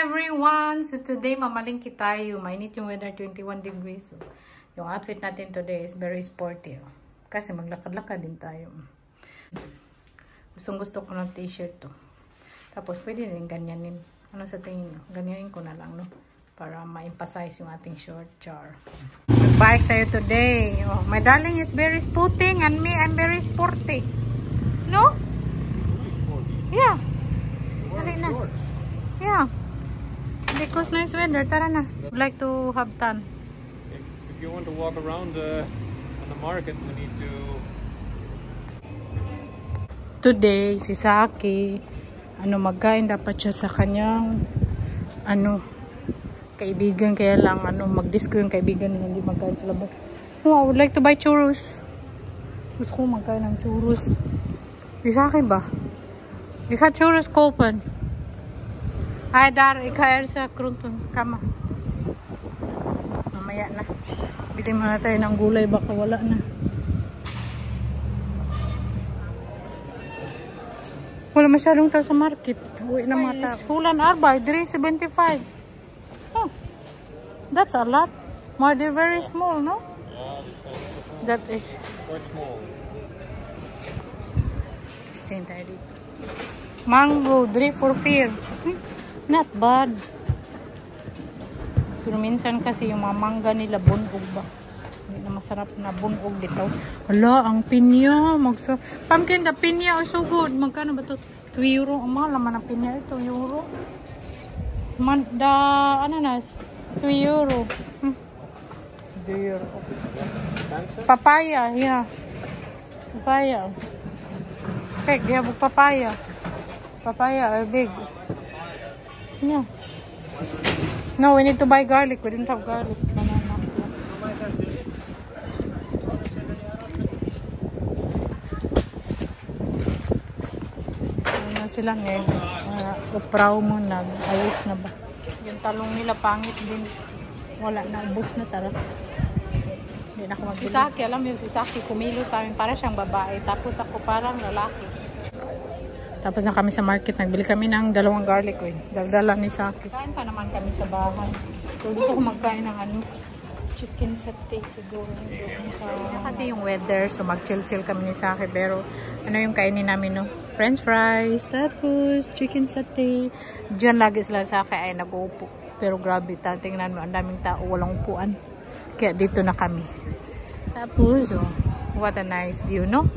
everyone! So today mamalingki tayo. Mainit yung weather, 21 degrees. So, yung outfit natin today is very sporty. Kasi maglakad-lakad din tayo. Gusto ko ng t-shirt to. Tapos pwede din ganyanin. Ano sa tingin mo? Ganyanin ko na lang, no? Para ma-emphasize yung ating short char. Mag-bike tayo today. Oh, my darling is very sporting and me, I'm very sporty. No? Yeah. Dali na. Yeah. Because nice weather. Tara na. Would like to have tan. If you want to walk around on the market, we need to... Today, si Saki, magkain dapat siya sa kanyang, kaibigan. Kaya lang, mag-disco yung kaibigan niya, hindi magkain sa labas. No, I would like to buy churros. Gusto ko magkain ng churros. Si Saki ba? Ik ga churros kopen. Ay, daar, ik ga er sa Kronton. Kama. Mamaya na. Bili muna tayo ng gulay, baka wala na. Wala masyadong tao sa market. Uwi na mga tao. Hulan Arbay, 375. Oh, that's a lot. More, they're very small, no? Yeah, that is quite small. Tingin tayo dito. Mango, 3 for fair. Not bad. Pero minsan kasi yung mga mangga nila bunog ba? Hindi na masarap na bunog dito. Hala, ang pinya. Pumpkin, the pinya are so good. Magkano ba ito? 2 euro. Ang mahal naman ang pinya. 2 euro. The ananas, 2 euro. 2 euro. Papaya, yeah. Papaya. Okay, they have papaya. Papaya are big. Yeah. No, we need to buy garlic. We didn't have garlic. Banana. Ano sila ngayon? Upraw mo na. Ayos na ba? Yung talong nila pangit din. Wala na. Ubus na tara. Hindi na ako magbili. Si Saki, alam mo si Saki kumilo sa amin. Para siyang babae. Tapos ako parang lalaki. Tapos na kami sa market, nagbili kami ng 2 garlic. Dagdala ni Saki. Kain pa naman kami sa bahay. So gusto ko magkain ng chicken satay siguro. Kasi yung weather, so mag-chill-chill kami ni Saki. Pero yung kainin namin, no? French fries, tapos chicken satay. Diyan lagi sila Saki ay nag-uupo. Pero grabe, tingnan mo, ang daming tao, walang upuan. Kaya dito na kami. Tapos, what a nice view, no?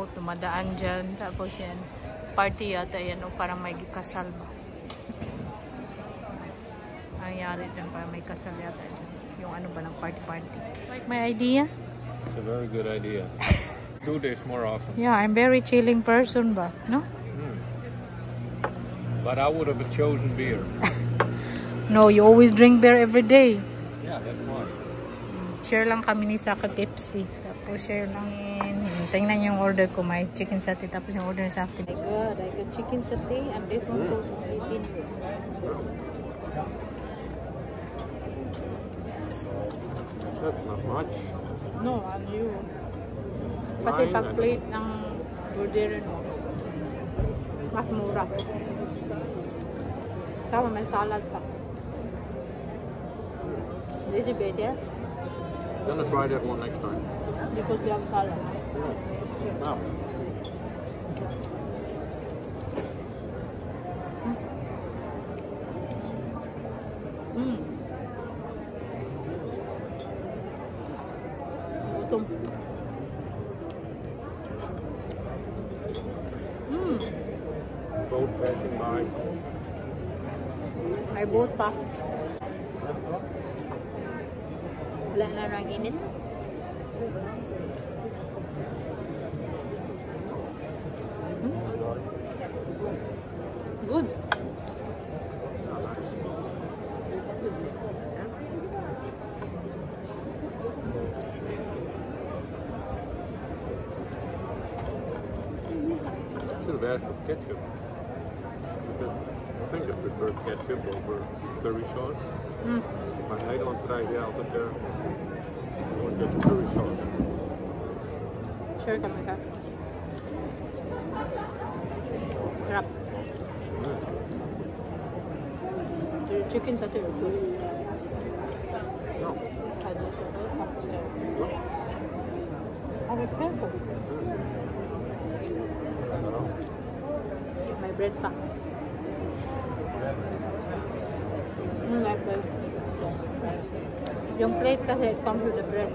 Tumadaan dyan. Tapos yan. Party yata yan. Parang may kasal ba? Nangyari dyan. Parang may kasal yata dyan. Yung ba ng party-party. Like my idea? It's a very good idea. Do this more often. Yeah, I'm very chilling person ba? No? But I would have chosen beer. No, you always drink beer every day. Yeah, that's why. Share lang kami ni Saka Pepsi. Tapos share lang tingnan yung order ko, may chicken satay, tapos yung order sa akin. Oh my god, I got chicken satay and this one goes for 18. That's not much. No, on you. Kasi pag plate ng orderin mo, mas mura. Tapos may salad pa. Is it better? I'm gonna try that one next time. Because we have salad. Wow. Gutom. Boat passing by. May boat pa. Wala na ng init. Good. Should have asked for ketchup. I think I prefer ketchup over curry sauce. Maar in Nederland krijg je altijd de curry sauce. Sure kami ka. Sarap. chicken satay or good? No. I don't know. Upstairs. No. I'll be careful. I don't know. My bread pa. Like bread. Yung plate kasi it comes with the bread.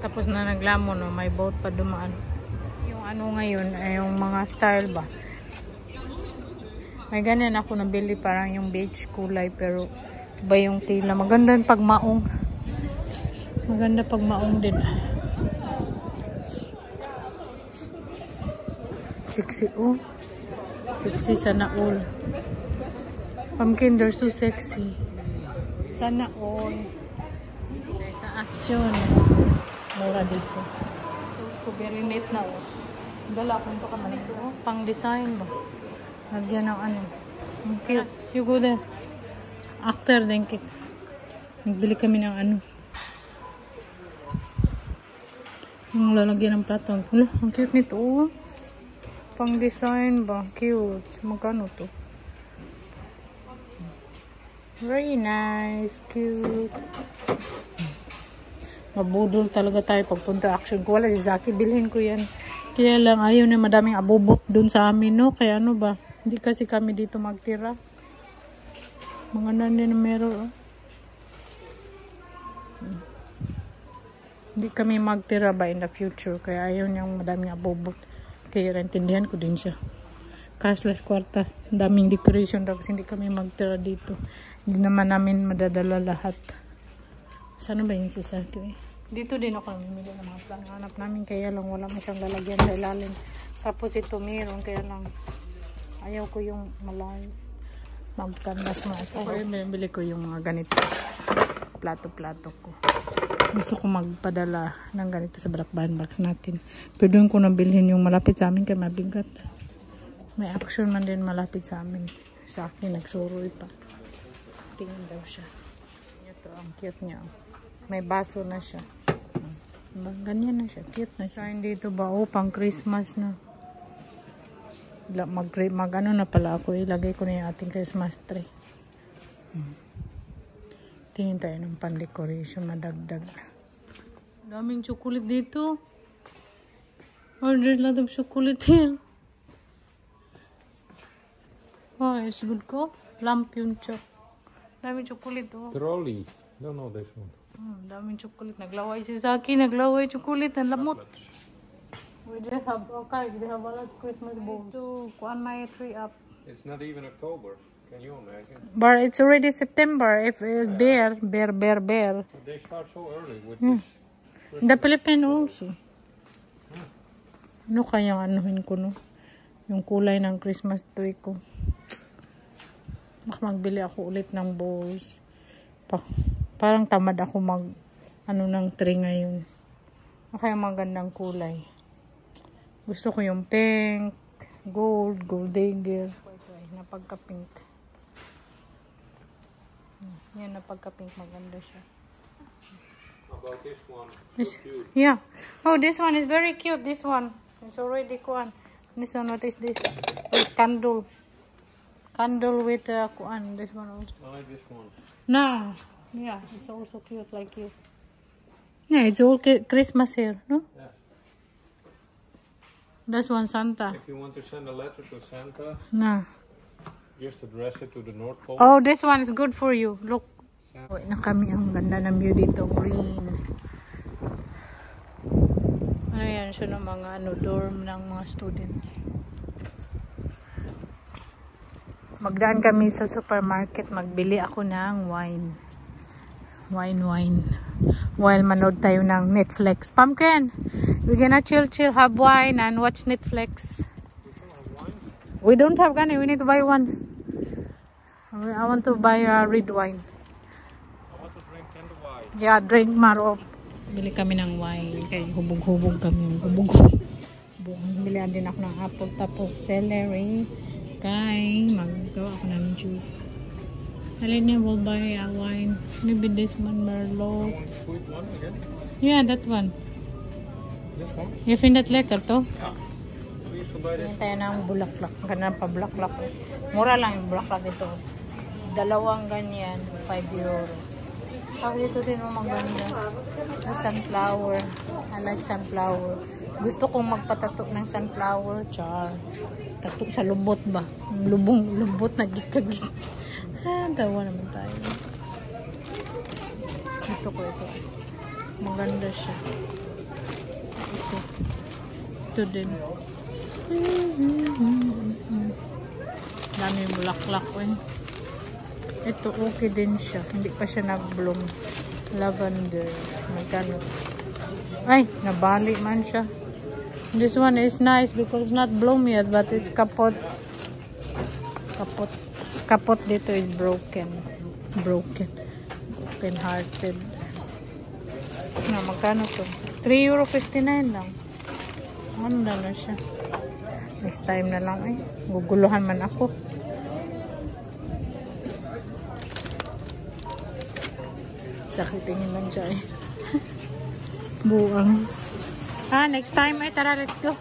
Tapos na naglamon, no? May boat pa dumaan. Yung ano ngayon, ay yung mga style ba? May ganyan ako nabili, parang yung beige kulay, pero iba yung tila. Maganda pag maong. Maganda pag maong din. Sexy, oh. Sexy sana all. Pumpkin, they're so sexy. Sana all. Sa action. Mura dito. So, very neat na, oh. Dala akong ito ka man ito, oh. Pang design ba? Lagyan ng ano. Okay, you go there. After, then, nagbili kami ng ano. Yung lalagyan ng plato. Wala, ang cute nito, oh. Pang design ba? Cute. Magkano to? Very nice. Cute. Mabudol talaga tayo pagpunta action ko. Wala si Zaki, bilhin ko yan. Kaya lang ayaw na madaming abubot dun sa amin, no? Kaya ano ba? Hindi kasi kami dito magtira. Mga nanin na meron, oh. Hindi kami magtira ba in the future. Kaya ayaw niyang madaming abubot. Kaya naintindihan ko din siya. Cashless kwarta. Daming decoration daw kasi hindi kami magtira dito. Hindi naman namin madadala lahat. Sana ba yung sasaki, eh? Dito din ako namimili ng mga plano. Hanap namin, kaya lang wala masyang lalagyan sa ilalim. Tapos ito meron, kaya lang ayaw ko yung malayo. Magtandas mo ako. Kaya bili ko yung mga ganito. Plato-plato ko. Gusto ko magpadala ng ganito sa balakbahan box natin. Pero doon ko nabilhin yung malapit sa amin kaya mabigat. May action man din malapit sa amin. Sa akin, nagsuroy pa. Tingin daw siya. Ito, ang cute niya. May baso na siya. Ganyan na siya. Cute na siya. Dito ba? Oh, pang Christmas na. Mag-ano na pala ako. Ilagay ko na yung ating Christmas tree. Tingin tayo ng pan-decoration. Madagdag. Daming chocolate dito. Oh, there's a lot of chocolate here. Oh, it's good ko. Lamp yung chok. Daming chocolate, oh. Trolley. Don't know this one. Daming chocolate. Naglaway si Zaki. Naglaway chocolate. Ang lamot. We just have, okay, we have a lot of Christmas balls. To kuan my tree up. It's not even October. Can you imagine? But it's already September. If it's bear. They start so early with this. The Philippines also. Ano kayang anuhin ko, no? Yung kulay ng Christmas tree ko. Magbili ako ulit ng balls. Parang tamad ako ng tree ngayon. Kaya magandang kulay. Gusto ko yung pink, gold digger. Napagka-pink. Yan, napagka-pink. Maganda siya. How about this one? This, So cute. yeah. Oh, this one is very cute. This one. It's already kuan. This one, what is this? It's candle. Candle with kuan. This one also. I like this one. No. Yeah, it's also cute like you. Yeah, it's all Christmas here, no? Yeah. That's one Santa. If you want to send a letter to Santa, No. just address it to the North Pole. Oh, this one is good for you. Look. Uwi na kami. Ang ganda ng view dito. Green. Ano yan siya ng mga dorm ng mga student. Magdaan kami sa supermarket. Magbili ako ng wine. Wine. While manood tayo ng Netflix. Pumpkin, we're gonna chill, have wine and watch Netflix. We don't have gani. We need to buy one. I want to buy a red wine. I want to drink tender wine. Yeah, drink Maro. Bili kami ng wine. Kaya hubog-hubog kami. Hubog. Bilihan din ako ng apple tapos celery. Kaya maggawa ako ng juice. Alin niya will buy a wine. Maybe this one, Merlot. Sweet one again? Yeah, that one. This one? You find that liquor to? Yeah. We used to buy this. Tingin tayo ng bulaklak. Ganun pa bulaklak. Mura lang yung bulaklak dito. Dalawang ganyan, 5 euro. Tapos dito din yung maganda. Sunflower. I like sunflower. Gusto kong magpatato ng sunflower. Char. Tato sa lubot ba? Lubot na gikagit. Tawa naman tayo. Gusto ko ito. Maganda siya. Ito. Ito din. Dami yung bulaklak ko eh. Ito okay din siya. Hindi pa siya nag-bloom. Lavender. Magkano. Ay, nabali man siya. This one is nice because it's not bloom yet but it's kapot. Kapot dito is broken. Broken hearted. Na magkano to? €3.59 lang. Ano na siya? Next time na lang eh. Guguluhan man ako. Sakitingin lang siya eh. Buang. Next time eh. Tara, let's go.